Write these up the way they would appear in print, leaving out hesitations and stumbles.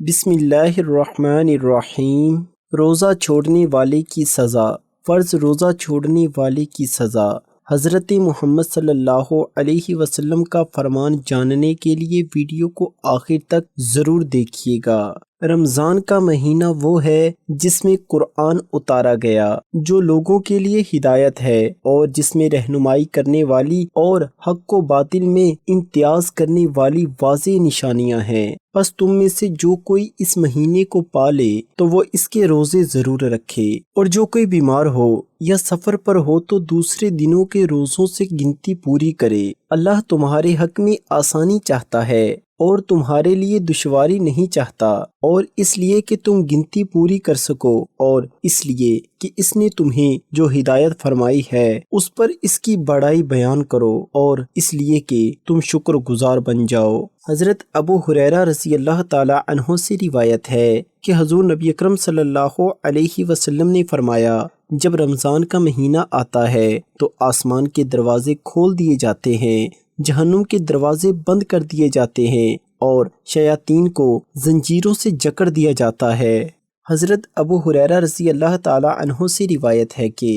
بسم اللہ الرحمن الرحیم۔ روزہ چھوڑنے والے کی سزا۔ فرض روزہ چھوڑنے والے کی سزا۔ حضرت محمد صلی اللہ علیہ وسلم کا فرمان جاننے کے لیے ویڈیو کو آخر تک ضرور دیکھیے گا۔ رمضان کا مہینہ وہ ہے جس میں قرآن اتارا گیا، جو لوگوں کے لیے ہدایت ہے اور جس میں رہنمائی کرنے والی اور حق و باطل میں امتیاز کرنے والی واضح نشانیاں ہیں۔ پس تم میں سے جو کوئی اس مہینے کو پالے تو وہ اس کے روزے ضرور رکھے، اور جو کوئی بیمار ہو یا سفر پر ہو تو دوسرے دنوں کے روزوں سے گنتی پوری کرے۔ اللہ تمہارے حق میں آسانی چاہتا ہے اور تمہارے لیے دشواری نہیں چاہتا، اور اس لیے کہ تم گنتی پوری کر سکو، اور اس لیے کہ اس نے تمہیں جو ہدایت فرمائی ہے اس پر اس کی بڑائی بیان کرو، اور اس لیے کہ تم شکر گزار بن جاؤ۔ حضرت ابو ہریرہ رضی اللہ تعالی عنہ سے روایت ہے کہ حضور نبی اکرم صلی اللہ علیہ وسلم نے فرمایا، جب رمضان کا مہینہ آتا ہے تو آسمان کے دروازے کھول دیے جاتے ہیں، جہنم کے دروازے بند کر دیے جاتے ہیں، اور شیاطین کو زنجیروں سے جکڑ دیا جاتا ہے۔ حضرت ابو ہریرہ رضی اللہ تعالی عنہ سے روایت ہے کہ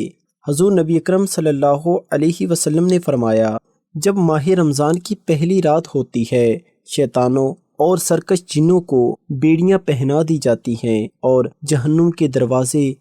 حضور نبی اکرم صلی اللہ علیہ وسلم نے فرمایا، جب ماہ رمضان کی پہلی رات ہوتی ہے، شیطانوں اور سرکش جنوں کو بیڑیاں پہنا دی جاتی ہیں اور جہنم کے دروازے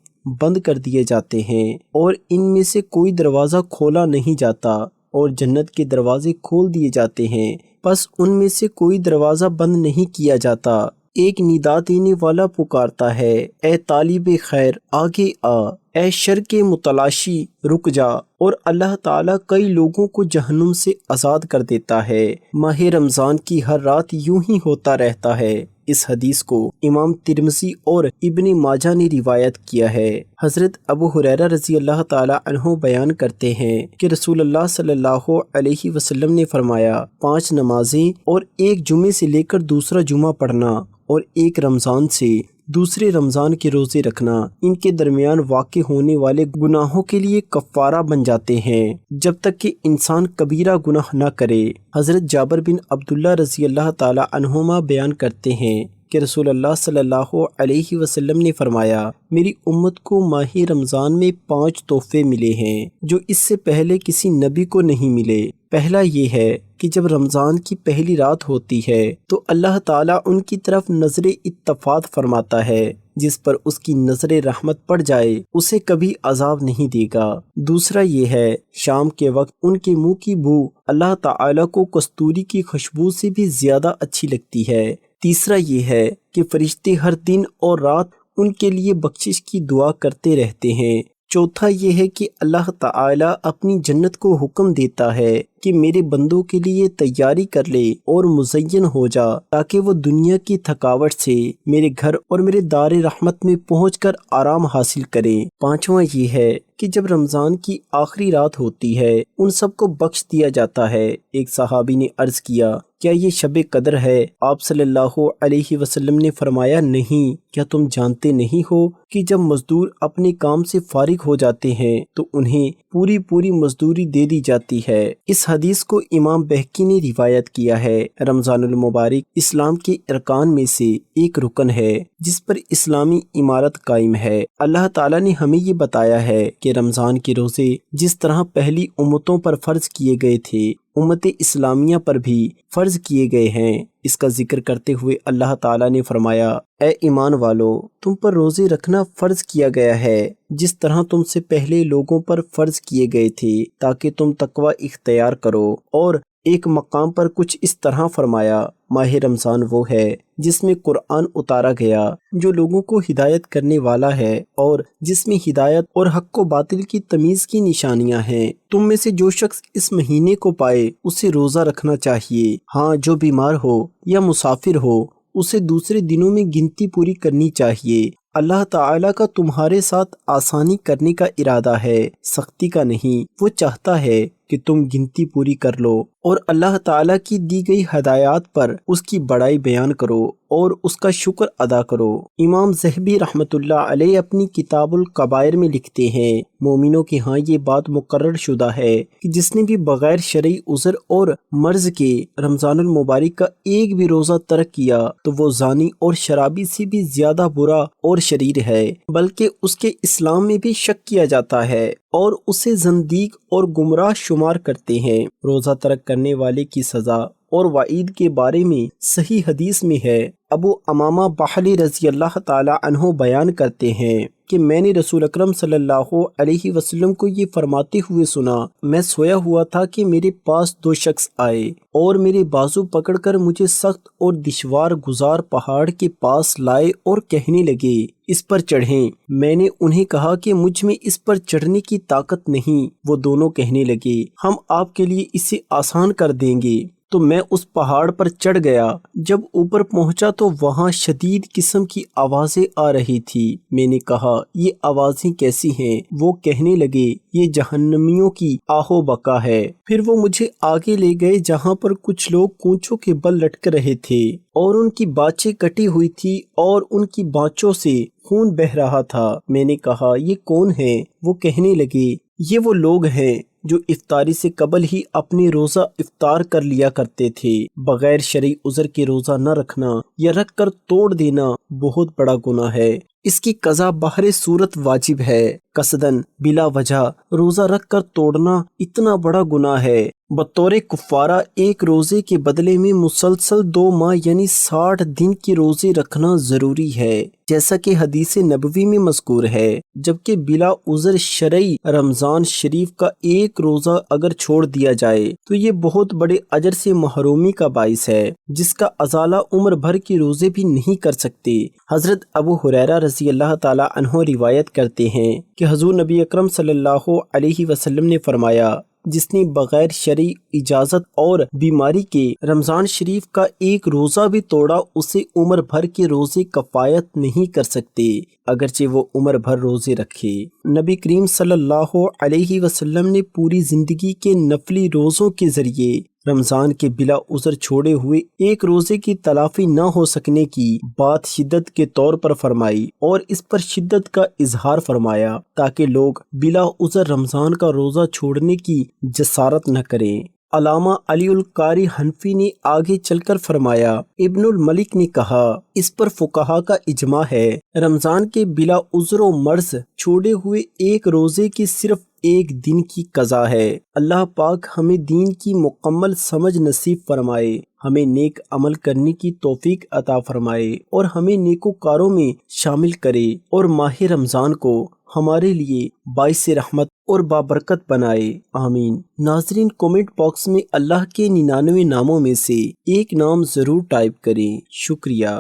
بند کر دیے جاتے ہیں، اور ان میں سے کوئی دروازہ کھولا نہیں جاتا، اور جنت کے دروازے کھول دیے جاتے ہیں، پس ان میں سے کوئی دروازہ بند نہیں کیا جاتا۔ ایک ندا دینے والا پکارتا ہے، اے طالب خیر آگے آ، اے شر کے متلاشی رک جا، اور اللہ تعالیٰ کئی لوگوں کو جہنم سے آزاد کر دیتا ہے۔ ماہ رمضان کی ہر رات یوں ہی ہوتا رہتا ہے۔ اس حدیث کو امام ترمذی اور ابن ماجہ نے روایت کیا ہے۔ حضرت ابو ہریرہ رضی اللہ تعالی عنہ بیان کرتے ہیں کہ رسول اللہ صلی اللہ علیہ وسلم نے فرمایا، 5 نمازیں اور ایک جمعے سے لے کر دوسرا جمعہ پڑھنا، اور ایک رمضان سے دوسرے رمضان کے روزے رکھنا، ان کے درمیان واقع ہونے والے گناہوں کے لیے کفارہ بن جاتے ہیں جب تک کہ انسان کبیرہ گناہ نہ کرے۔ حضرت جابر بن عبداللہ رضی اللہ تعالی عنہما بیان کرتے ہیں کہ رسول اللہ صلی اللہ علیہ وسلم نے فرمایا، میری امت کو ماہ رمضان میں 5 تحفے ملے ہیں جو اس سے پہلے کسی نبی کو نہیں ملے۔ پہلا یہ ہے کہ جب رمضان کی پہلی رات ہوتی ہے تو اللہ تعالیٰ ان کی طرف نظر اتفاق فرماتا ہے، جس پر اس کی نظر رحمت پڑ جائے اسے کبھی عذاب نہیں دے گا۔ دوسرا یہ ہے، شام کے وقت ان کے منہ کی بو اللہ تعالیٰ کو کستوری کی خوشبو سے بھی زیادہ اچھی لگتی ہے۔ تیسرا یہ ہے کہ فرشتے ہر دن اور رات ان کے لیے بخشش کی دعا کرتے رہتے ہیں۔ چوتھا یہ ہے کہ اللہ تعالیٰ اپنی جنت کو حکم دیتا ہے کہ میرے بندوں کے لیے تیاری کر لے اور مزین ہو جا، تاکہ وہ دنیا کی تھکاوٹ سے میرے گھر اور میرے دار رحمت میں پہنچ کر آرام حاصل کریں۔ پانچواں یہ ہے کہ جب رمضان کی آخری رات ہوتی ہے ان سب کو بخش دیا جاتا ہے۔ ایک صحابی نے عرض کیا، کیا یہ شب قدر ہے؟ آپ صلی اللہ علیہ وسلم نے فرمایا، نہیں، کیا تم جانتے نہیں ہو کہ جب مزدور اپنے کام سے فارغ ہو جاتے ہیں تو انہیں پوری مزدوری دے دی جاتی ہے۔ اس حدیث کو امام بہقی نے روایت کیا ہے۔ رمضان المبارک اسلام کے ارکان میں سے ایک رکن ہے جس پر اسلامی امارت قائم ہے۔ اللہ تعالیٰ نے ہمیں یہ بتایا ہے کہ رمضان کے روزے جس طرح پہلی امتوں پر فرض کیے گئے تھے، امت اسلامیہ پر بھی فرض کیے گئے ہیں۔ اس کا ذکر کرتے ہوئے اللہ تعالیٰ نے فرمایا، اے ایمان والو، تم پر روزے رکھنا فرض کیا گیا ہے جس طرح تم سے پہلے لوگوں پر فرض کیے گئے تھے، تاکہ تم تقوی اختیار کرو۔ اور ایک مقام پر کچھ اس طرح فرمایا، ماہ رمضان وہ ہے جس میں قرآن اتارا گیا، جو لوگوں کو ہدایت کرنے والا ہے، اور جس میں ہدایت اور حق و باطل کی تمیز کی نشانیاں ہیں۔ تم میں سے جو شخص اس مہینے کو پائے اسے روزہ رکھنا چاہیے، ہاں جو بیمار ہو یا مسافر ہو اسے دوسرے دنوں میں گنتی پوری کرنی چاہیے۔ اللہ تعالیٰ کا تمہارے ساتھ آسانی کرنے کا ارادہ ہے، سختی کا نہیں۔ وہ چاہتا ہے کہ تم گنتی پوری کر لو اور اللہ تعالیٰ کی دی گئی ہدایات پر اس کی بڑائی بیان کرو اور اس کا شکر ادا کرو۔ امام ذہبی رحمۃ اللہ علیہ اپنی کتاب الکبائر میں لکھتے ہیں، مومنوں کے ہاں یہ بات مقرر شدہ ہے کہ جس نے بھی بغیر شرعی عذر اور مرض کے رمضان المبارک کا ایک بھی روزہ ترک کیا تو وہ زانی اور شرابی سے بھی زیادہ برا اور شریر ہے، بلکہ اس کے اسلام میں بھی شک کیا جاتا ہے اور اسے زندیق اور گمراہ شمار کرتے ہیں۔ روزہ ترک کرنے والے کی سزا اور وعید کے بارے میں صحیح حدیث میں ہے۔ ابو امامہ بحلی رضی اللہ تعالی عنہ بیان کرتے ہیں کہ میں نے رسول اکرم صلی اللہ علیہ وسلم کو یہ فرماتے ہوئے سنا، میں سویا ہوا تھا کہ میرے پاس دو شخص آئے اور میرے بازو پکڑ کر مجھے سخت اور دشوار گزار پہاڑ کے پاس لائے اور کہنے لگے اس پر چڑھیں۔ میں نے انہیں کہا کہ مجھ میں اس پر چڑھنے کی طاقت نہیں۔ وہ دونوں کہنے لگے ہم آپ کے لیے اسے آسان کر دیں گے۔ تو میں اس پہاڑ پر چڑھ گیا۔ جب اوپر پہنچا تو وہاں شدید قسم کی آوازیں آ رہی تھی۔ میں نے کہا یہ آوازیں کیسی ہیں؟ وہ کہنے لگے یہ جہنمیوں کی آہو بکا ہے۔ پھر وہ مجھے آگے لے گئے جہاں پر کچھ لوگ کونچوں کے بل لٹک رہے تھے اور ان کی باچیں کٹی ہوئی تھی اور ان کی باچوں سے خون بہہ رہا تھا۔ میں نے کہا یہ کون ہیں؟ وہ کہنے لگے یہ وہ لوگ ہیں جو افطاری سے قبل ہی اپنے روزہ افطار کر لیا کرتے تھے۔ بغیر شرعی عذر کے روزہ نہ رکھنا یا رکھ کر توڑ دینا بہت بڑا گناہ ہے۔ اس کی قضا بہر صورت واجب ہے۔ قصداً بلا وجہ روزہ رکھ کر توڑنا اتنا بڑا گناہ ہے۔ بطور کفارہ ایک روزے کے بدلے میں مسلسل 2 ماہ یعنی 60 دن کے روزے رکھنا ضروری ہے، جیسا کہ حدیث نبوی میں مذکور ہے۔ جبکہ بلا عذر شرعی رمضان شریف کا ایک روزہ اگر چھوڑ دیا جائے تو یہ بہت بڑے اجر سے محرومی کا باعث ہے، جس کا ازالہ عمر بھر کے روزے بھی نہیں کر سکتے۔ حضرت ابو ہریرہ رضی اللہ تعالی عنہ روایت کرتے ہیں کہ حضور نبی اکرم صلی اللہ علیہ وسلم نے فرمایا جس نے بغیر شرعی اجازت اور بیماری کے رمضان شریف کا ایک روزہ بھی توڑا اسے عمر بھر کے روزے کفایت نہیں کر سکتے، اگرچہ وہ عمر بھر روزے رکھے۔ نبی کریم صلی اللہ علیہ وسلم نے پوری زندگی کے نفلی روزوں کے ذریعے رمضان کے بلا عذر چھوڑے ہوئے ایک روزے کی تلافی نہ ہو سکنے کی بات شدت کے طور پر فرمائی اور اس پر شدت کا اظہار فرمایا تاکہ لوگ بلا عذر رمضان کا روزہ چھوڑنے کی جسارت نہ کریں۔ علامہ علی القاری حنفی نے آگے چل کر فرمایا، ابن الملک نے کہا اس پر فقہا کا اجماع ہے۔ رمضان کے بلا عذر و مرض چھوڑے ہوئے ایک روزے کی صرف ایک دن کی قضا ہے۔ اللہ پاک ہمیں دین کی مکمل سمجھ نصیب فرمائے، ہمیں نیک عمل کرنے کی توفیق عطا فرمائے اور ہمیں نیکوکاروں میں شامل کرے اور ماہ رمضان کو ہمارے لیے باعث رحمت اور بابرکت بنائے، آمین۔ ناظرین کومنٹ باکس میں اللہ کے 99 ناموں میں سے ایک نام ضرور ٹائپ کریں۔ شکریہ۔